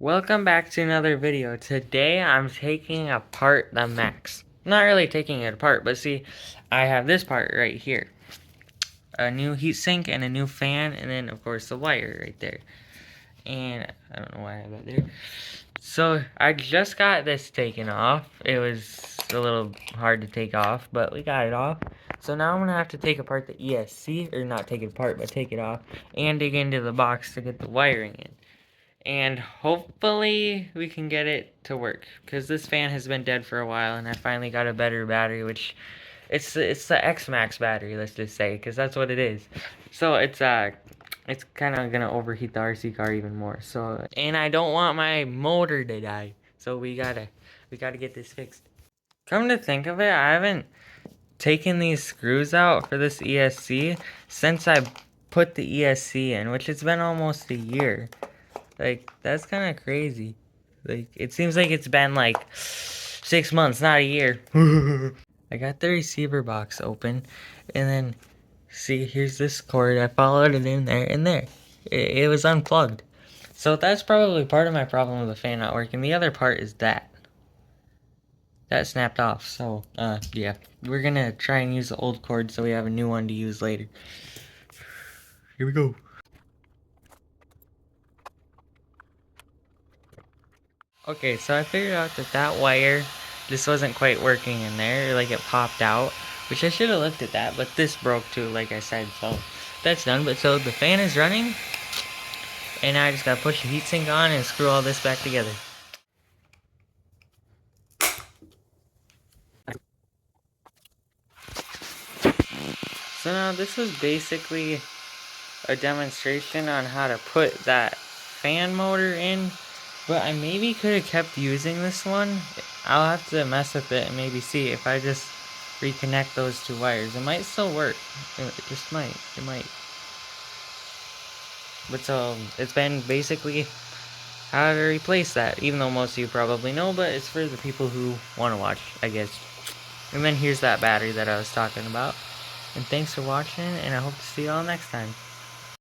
Welcome back to another video. Today I'm taking apart the Maxx. Not really taking it apart, but see, I have this part right here. A new heatsink and a new fan, and then of course the wire right there. And I don't know why I have that there. So I just got this taken off. It was a little hard to take off, but we got it off. So now I'm gonna have to take apart the ESC, or not take it apart, but take it off, and dig into the box to get the wiring in. And hopefully we can get it to work, because this fan has been dead for a while, and I finally got a better battery, which it's the X Max battery, let's just say, because that's what it is. So it's kind of gonna overheat the RC car even more. So, and I don't want my motor to die, so we gotta get this fixed. Come to think of it, I haven't taken these screws out for this ESC since I put the ESC in, which has been almost a year. Like, that's kind of crazy. Like, it seems like it's been like 6 months, not a year. I got the receiver box open, and then, see, here's this cord. I followed it in there, and there. It was unplugged. So that's probably part of my problem with the fan not working. The other part is that. That snapped off. So, yeah. We're gonna try and use the old cord so we have a new one to use later. Here we go. Okay, so I figured out that wire just wasn't quite working in there, like it popped out, which I should have looked at that, but this broke too, like I said, so that's done. But so the fan is running, and now I just gotta push the heatsink on and screw all this back together. So now this was basically a demonstration on how to put that fan motor in, but I maybe could have kept using this one. I'll have to mess with it and maybe see if I just reconnect those two wires. It might still work. It just might. It might. But so, it's been basically how to replace that, even though most of you probably know, but it's for the people who want to watch, I guess. And then here's that battery that I was talking about. And thanks for watching, and I hope to see you all next time.